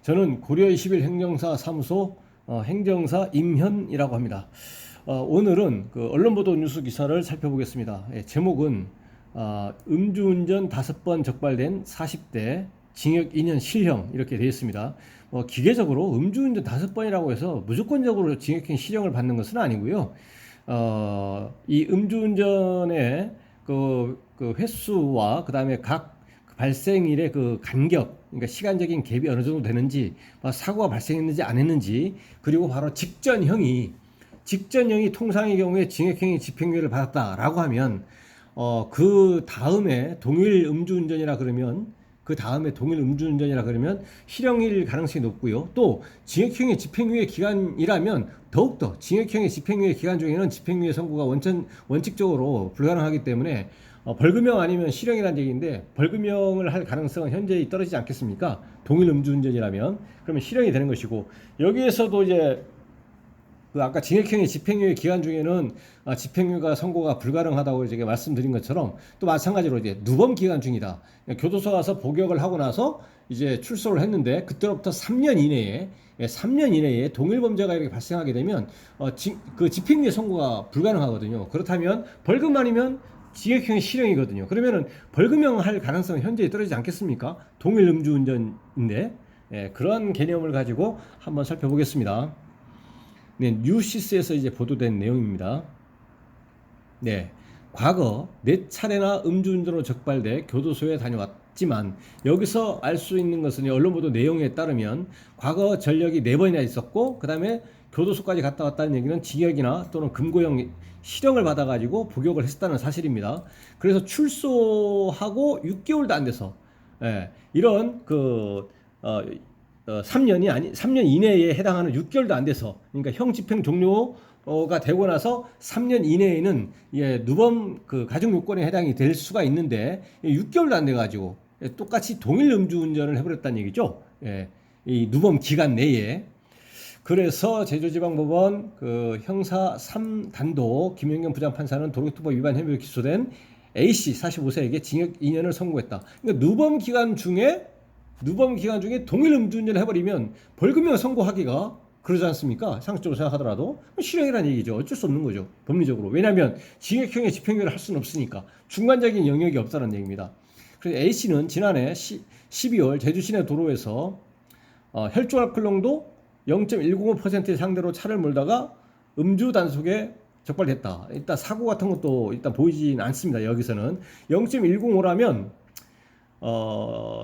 저는 고려 21 행정사 사무소 행정사 임현이라고 합니다. 오늘은 그 언론보도 뉴스 기사를 살펴보겠습니다. 제목은 음주운전 5번 적발된 40대 징역 2년 실형 이렇게 되어 있습니다. 기계적으로 음주운전 5번이라고 해서 무조건적으로 징역형 실형을 받는 것은 아니고요. 이 음주운전의 그 횟수와 그 다음에 각 발생일의 그 간격, 그러니까 시간적인 갭이 어느 정도 되는지, 사고가 발생했는지 안 했는지, 그리고 바로 직전형이 통상의 경우에 징역형이 집행유예를 받았다라고 하면 그 다음에 동일 음주운전이라 그러면 실형일 가능성이 높고요. 또 징역형의 집행유예 기간이라면 더욱더 징역형의 집행유예 기간 중에는 집행유예 선고가 원칙적으로 불가능하기 때문에 벌금형 아니면 실형이라는 얘기인데, 벌금형을 할 가능성은 현재 떨어지지 않겠습니까? 동일 음주운전이라면. 그러면 실형이 되는 것이고, 여기에서도 이제 그 아까 징역형의 집행유예 기간 중에는 집행유예가 선고가 불가능하다고 제가 말씀드린 것처럼, 또 마찬가지로 이제 누범 기간 중이다. 교도소 가서 복역을 하고 나서 이제 출소를 했는데, 그때로부터 3년 이내에 동일 범죄가 이렇게 발생하게 되면 그 집행유예 선고가 불가능하거든요. 그렇다면 벌금 아니면 징역형의 실형이거든요. 그러면은 벌금형 할 가능성은 현재 떨어지지 않겠습니까? 동일 음주운전인데, 그런 개념을 가지고 한번 살펴보겠습니다. 네, 뉴시스에서 이제 보도된 내용입니다. 네, 과거 4차례나 음주운전으로 적발돼 교도소에 다녀왔지만, 여기서 알 수 있는 것은 언론 보도 내용에 따르면 과거 전력이 4번이나 있었고, 그 다음에 교도소까지 갔다 왔다는 얘기는 징역이나 또는 금고형 실형을 받아가지고 복역을 했다는 사실입니다. 그래서 출소하고 6개월도 안 돼서 이런 3년 이내에 해당하는 6개월도 안 돼서, 그러니까 형 집행 종료가 되고 나서 3년 이내에는 누범 가중 요건에 해당이 될 수가 있는데, 6개월도 안 돼가지고 똑같이 동일 음주운전을 해버렸다는 얘기죠. 이 누범 기간 내에. 그래서 제주지방법원 형사 3단도 김영경 부장판사는 도로교통법 위반 혐의로 기소된 A씨 45세에게 징역 2년을 선고했다. 그러니까 누범 기간 중에 동일 음주운전을 해버리면 벌금형 선고하기가 그러지 않습니까? 상식적으로 생각하더라도 실형이라는 얘기죠. 어쩔 수 없는 거죠, 법리적으로. 왜냐하면 징역형의 집행유예를 할 수는 없으니까. 중간적인 영역이 없다는 얘기입니다. 그래서 A씨는 지난해 12월 제주 시내 도로에서 혈중 알코올 농도 0.105%의 상대로 차를 몰다가 음주 단속에 적발됐다. 일단 사고 같은 것도 일단 보이진 않습니다. 여기서는 0.105라면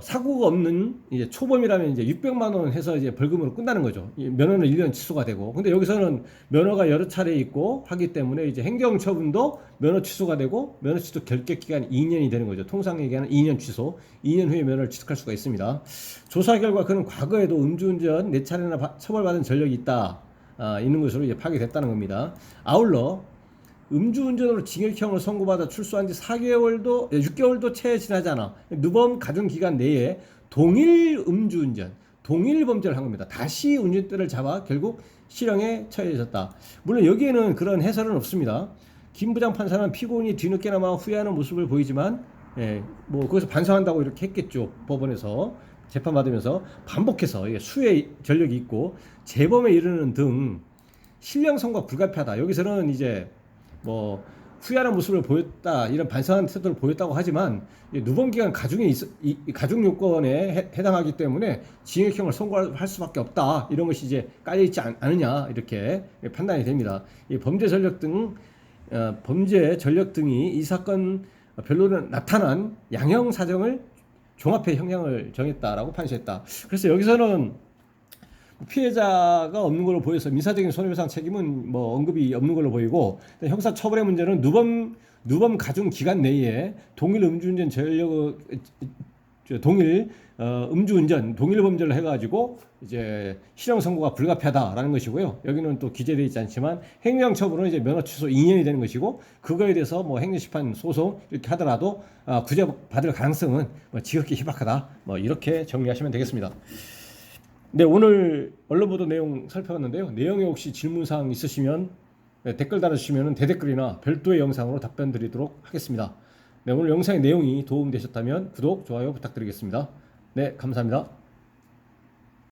사고가 없는 이제 초범이라면 이제 600만 원 해서 이제 벌금으로 끝나는 거죠. 면허는 1년 취소가 되고. 근데 여기서는 면허가 여러 차례 있고 하기 때문에 이제 행정처분도 면허 취소가 되고, 면허 취소 결격 기간이 2년이 되는 거죠. 통상 얘기하는 2년 취소, 2년 후에 면허를 취득할 수가 있습니다. 조사 결과 그는 과거에도 음주운전 4차례나 처벌받은 전력이 있는 것으로 이제 파악됐다는 겁니다. 아울러 음주운전으로 징역형을 선고받아 출소한 지 6개월도 채 지나지 않아 누범 가중기간 내에 동일 음주운전, 동일 범죄를 한 겁니다. 다시 운전대를 잡아 결국 실형에 처해졌다. 물론 여기에는 그런 해설은 없습니다. 김 부장 판사는 피고인이 뒤늦게나마 후회하는 모습을 보이지만, 거기서 반성한다고 이렇게 했겠죠. 법원에서 재판받으면서 반복해서 수혜 전력이 있고 재범에 이르는 등 실형 선고가 불가피하다. 여기서는 이제 후회하는 모습을 보였다, 이런 반성하는 태도를 보였다고 하지만, 누범기간 가중 요건에 해당하기 때문에 징역형을 선고할 수밖에 없다, 이런 것이 이제 깔려있지 않느냐, 이렇게 판단이 됩니다. 이 범죄 전력 등이 이 사건 별로 나타난 양형 사정을 종합해 형량을 정했다라고 판시했다. 그래서 여기서는 피해자가 없는 걸로 보여서 민사적인 손해배상 책임은 언급이 없는 걸로 보이고, 형사 처벌의 문제는 누범 가중 기간 내에 동일 음주운전 동일 범죄를 해가지고 이제 실형 선고가 불가피하다라는 것이고요. 여기는 또 기재되어 있지 않지만 행정처분은 이제 면허 취소 2년이 되는 것이고, 그거에 대해서 행정심판 소송 이렇게 하더라도 구제받을 가능성은 지극히 희박하다. 이렇게 정리하시면 되겠습니다. 네, 오늘 언론 보도 내용 살펴봤는데요. 내용에 혹시 질문사항 있으시면 댓글 달아주시면 대댓글이나 별도의 영상으로 답변 드리도록 하겠습니다. 네, 오늘 영상의 내용이 도움되셨다면 구독, 좋아요 부탁드리겠습니다. 네, 감사합니다.